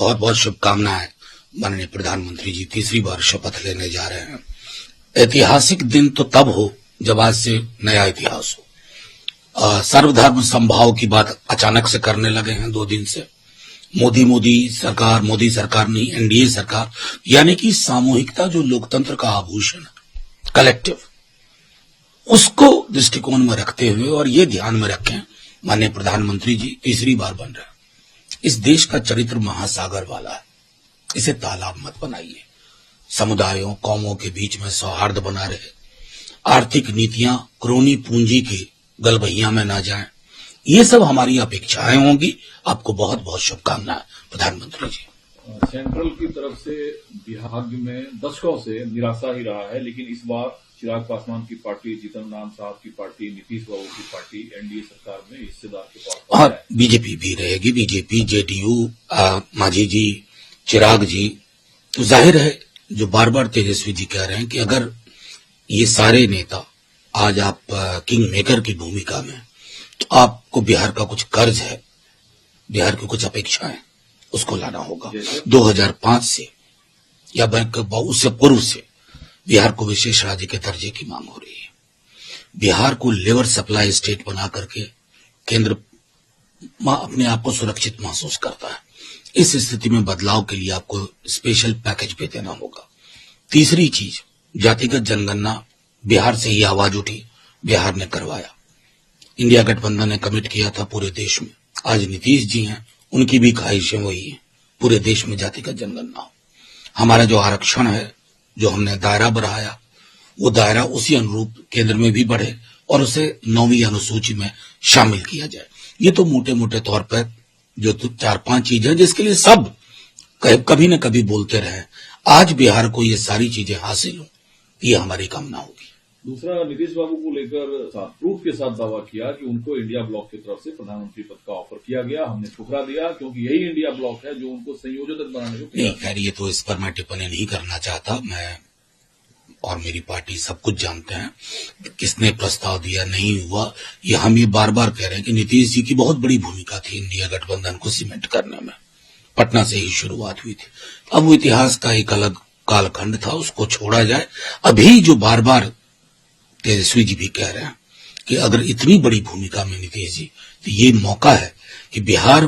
बहुत बहुत शुभकामनाएं। माननीय प्रधानमंत्री जी तीसरी बार शपथ लेने जा रहे हैं। ऐतिहासिक दिन तो तब हो जब आज से नया इतिहास हो। सर्वधर्म समभाव की बात अचानक से करने लगे हैं 2 दिन से। मोदी सरकार नहीं, एनडीए सरकार, यानी कि सामूहिकता जो लोकतंत्र का आभूषण है, कलेक्टिव, उसको दृष्टिकोण में रखते हुए और ये ध्यान में रखें माननीय प्रधानमंत्री जी तीसरी बार बन रहे हैं। इस देश का चरित्र महासागर वाला है, इसे तालाब मत बनाइए। समुदायों कौमों के बीच में सौहार्द बना रहे, आर्थिक नीतियां क्रोनी पूंजी के गलबहिया में ना जाएं, ये सब हमारी अपेक्षाएं होंगी। आपको बहुत बहुत शुभकामनाएं प्रधानमंत्री जी। सेंट्रल की तरफ से बिहार में दशकों से निराशा ही रहा है, लेकिन इस बार चिराग पासवान की पार्टी, जीतन राम साहब की पार्टी, नीतीश बाबू की पार्टी एनडीए सरकार में हिस्सेदार के तौर पर और बीजेपी भी रहेगी, बीजेपी, जेडीयू, मांझी जी, चिराग जी। तो जाहिर है जो बार बार तेजस्वी जी कह रहे हैं कि अगर ये सारे नेता आज आप किंग मेकर की भूमिका में, तो आपको बिहार का कुछ कर्ज है, बिहार की कुछ अपेक्षाएं, उसको लाना होगा। 2005 से या उससे पूर्व से बिहार को विशेष राज्य के दर्जे की मांग हो रही है। बिहार को लेबर सप्लाई स्टेट बना करके केंद्र अपने आप को सुरक्षित महसूस करता है। इस स्थिति में बदलाव के लिए आपको स्पेशल पैकेज पे देना होगा। तीसरी चीज, जातिगत जनगणना बिहार से ही आवाज उठी, बिहार ने करवाया। इंडिया गठबंधन ने कमिट किया था पूरे देश में। आज नीतीश जी हैं, उनकी भी ख्वाहिशें वही है, पूरे देश में जातिगत जनगणना हो। हमारा जो आरक्षण है, जो हमने दायरा बढ़ाया, वो दायरा उसी अनुरूप केंद्र में भी बढ़े और उसे 9वीं अनुसूची में शामिल किया जाए। ये तो मोटे मोटे तौर पर जो 4-5 चीजें जिसके लिए सब कभी न कभी बोलते रहे। आज बिहार को ये सारी चीजें हासिल हो, ये हमारी कामना होगी। दूसरा, नीतीश बाबू को लेकर प्रूफ के साथ दावा किया कि उनको इंडिया ब्लॉक की तरफ से प्रधानमंत्री पद का ऑफर किया गया, हमने ठुकरा दिया क्योंकि यही इंडिया ब्लॉक है जो उनको संयोजक बनाने को नहीं। खैर, ये तो इस पर मैं टिप्पणी नहीं करना चाहता। मैं और मेरी पार्टी सब कुछ जानते हैं, किसने प्रस्ताव दिया, नहीं हुआ। ये हम ये बार बार कह रहे हैं कि नीतीश जी की बहुत बड़ी भूमिका थी इंडिया गठबंधन को सीमेंट करने में। पटना से ही शुरुआत हुई थी। अब वो इतिहास का एक अलग कालखंड था, उसको छोड़ा जाए। अभी जो बार बार तेजस्वी जी भी कह रहे हैं कि अगर इतनी बड़ी भूमिका में नीतीश जी, तो ये मौका है कि बिहार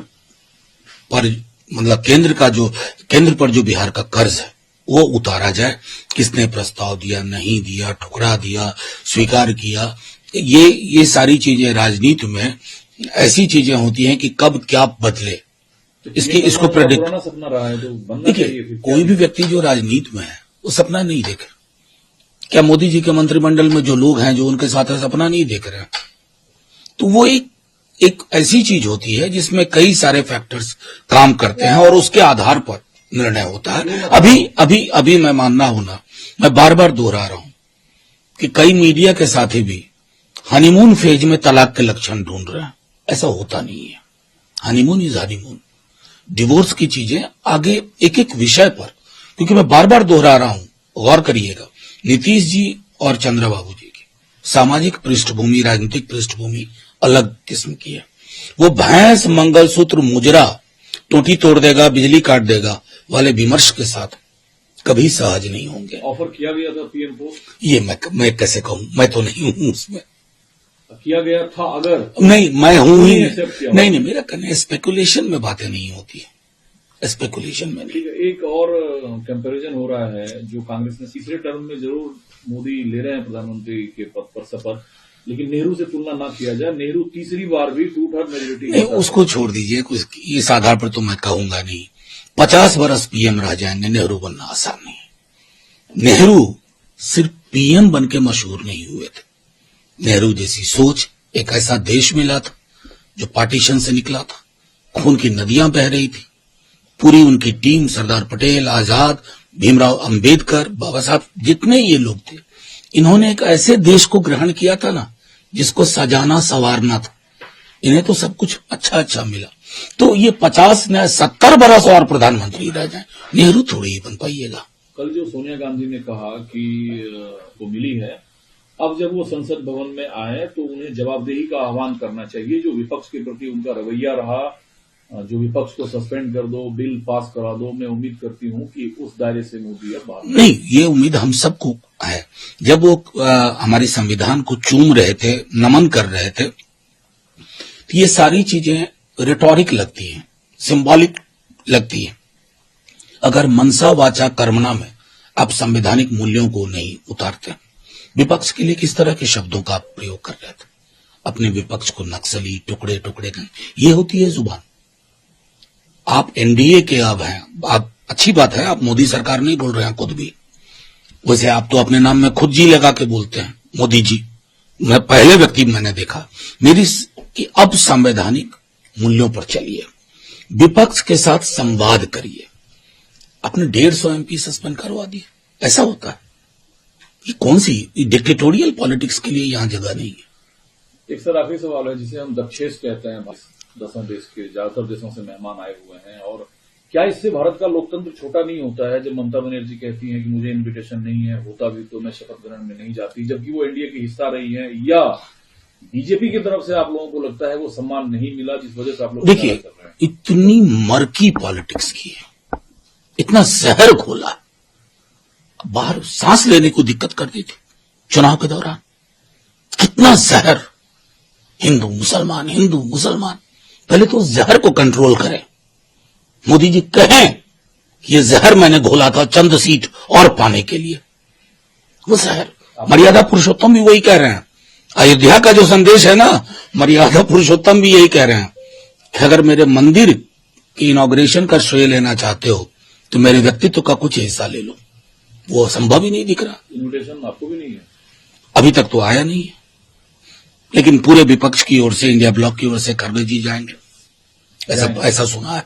पर, मतलब केंद्र पर जो बिहार का कर्ज है वो उतारा जाए। किसने प्रस्ताव दिया, नहीं दिया, ठुकरा दिया, स्वीकार किया, ये सारी चीजें राजनीति में ऐसी चीजें होती हैं कि कब क्या बदले, इसको प्रेडिक्ट। देखिए, कोई भी व्यक्ति जो राजनीति में है वो सपना नहीं देखे। क्या मोदी जी के मंत्रिमंडल में जो लोग हैं जो उनके साथ सपना नहीं देख रहे हैं? तो वो एक ऐसी चीज होती है जिसमें कई सारे फैक्टर्स काम करते हैं और उसके आधार पर निर्णय होता है। अभी मैं मानना हूं ना, मैं बार बार दोहरा रहा हूं कि कई मीडिया के साथी भी हनीमून फेज में तलाक के लक्षण ढूंढ रहे हैं। ऐसा होता नहीं है। Honeymoon is honeymoon. डिवोर्स की चीजें आगे एक एक विषय पर, क्योंकि मैं बार बार दोहरा रहा हूं, गौर करिएगा, नीतीश जी और चंद्रबाबू जी की सामाजिक पृष्ठभूमि, राजनीतिक पृष्ठभूमि अलग किस्म की है। वो भैंस मंगलसूत्र मुजरा टूटी तोड़ देगा, बिजली काट देगा वाले विमर्श के साथ कभी सहज नहीं होंगे। ऑफर किया गया था पीएम पोस्ट, ये मैं कैसे कहूं, मैं तो नहीं हूं उसमें। किया गया था अगर नहीं, मैं हूं ही नहीं, मेरा कहना स्पेकुलेशन में बातें नहीं होती है, स्पेकुलेशन में नहीं। एक और कंपैरिजन हो रहा है, जो कांग्रेस ने तीसरे टर्म में जरूर मोदी ले रहे हैं प्रधानमंत्री के पद पर शपथ, लेकिन नेहरू से तुलना ना किया जाए। नेहरू तीसरी बार भी 2/3 मेजोरिटी नहीं, उसको छोड़ दीजिए, कुछ इस आधार पर तो मैं कहूंगा नहीं। 50 वर्ष पीएम रह जाएंगे, नेहरू बनना आसान नहीं। नेहरू सिर्फ पीएम बन के मशहूर नहीं हुए थे। नेहरू जैसी सोच एक ऐसा देश मिला था जो पार्टीशन से निकला था, खून की नदियां बह रही थी। पूरी उनकी टीम, सरदार पटेल, आजाद, भीमराव अंबेडकर, बाबा साहब, जितने ये लोग थे, इन्होंने एक ऐसे देश को ग्रहण किया था ना जिसको सजाना संवारना था। इन्हें तो सब कुछ अच्छा मिला। तो ये 50 ने 70 बरस और प्रधानमंत्री रह जाए, नेहरू थोड़ी ही बन पाइएगा। कल जो सोनिया गांधी ने कहा कि वो मिली है, अब जब वो संसद भवन में आए तो उन्हें जवाबदेही का आह्वान करना चाहिए। जो विपक्ष के प्रति उनका रवैया रहा, जो विपक्ष को सस्पेंड कर दो, बिल पास करा दो। मैं उम्मीद करती हूं कि उस दायरे से मोदी अब बाहर नहीं, ये उम्मीद हम सबको है। जब वो हमारे संविधान को चूम रहे थे, नमन कर रहे थे, तो ये सारी चीजें रिटोरिक लगती हैं, सिंबॉलिक लगती हैं। अगर मनसा वाचा कर्मणा में आप संवैधानिक मूल्यों को नहीं उतारते, विपक्ष के लिए किस तरह के शब्दों का आप प्रयोग कर रहे थे? अपने विपक्ष को नक्सली, टुकड़े टुकड़े कर, ये होती है जुबान। आप एनडीए के अब हैं, आप अच्छी बात है, आप मोदी सरकार नहीं बोल रहे हैं खुद भी। वैसे आप तो अपने नाम में खुद जी लगा के बोलते हैं, मोदी जी। मैं पहले व्यक्ति मैंने देखा मेरी कि अब संवैधानिक मूल्यों पर चलिए, विपक्ष के साथ संवाद करिए। अपने 150 एमपी सस्पेंड करवा दिए, ऐसा होता है? ये कौन सी डिक्टेटोरियल पॉलिटिक्स के लिए यहां जगह नहीं है। एक सर आखिरी सवाल है, जिसे हम दक्षेश कहते हैं। 10 देश के ज्यादातर देशों से मेहमान आए हुए हैं, और क्या इससे भारत का लोकतंत्र छोटा नहीं होता है? जब ममता बनर्जी कहती हैं कि मुझे इन्विटेशन नहीं है, होता भी तो मैं शपथ ग्रहण में नहीं जाती, जबकि वो एनडीए की हिस्सा रही है, या बीजेपी की तरफ से आप लोगों को लगता है वो सम्मान नहीं मिला, जिस वजह से आप लोग देखिए, कर रहे हैं? इतनी मर्की पॉलिटिक्स की है, इतना जहर घोला, बाहर सांस लेने को दिक्कत कर दी थी चुनाव के दौरान। कितना जहर, हिंदू मुसलमान, हिंदू मुसलमान। पहले तो उस जहर को कंट्रोल करें। मोदी जी कहें कि ये जहर मैंने घोला था चंद सीट और पाने के लिए, वो जहर। मर्यादा पुरुषोत्तम भी वही कह रहे हैं। अयोध्या का जो संदेश है ना, मर्यादा पुरुषोत्तम भी यही कह रहे हैं कि अगर मेरे मंदिर की इनॉग्रेशन का श्रेय लेना चाहते हो तो मेरे व्यक्तित्व का कुछ हिस्सा ले लो। वो संभव ही नहीं दिख रहा। इन्विटेशन आपको भी नहीं है? अभी तक तो आया नहीं है, लेकिन पूरे विपक्ष की ओर से, इंडिया ब्लॉक की ओर से खड़गे जी जाएंगे, ऐसा सुना है।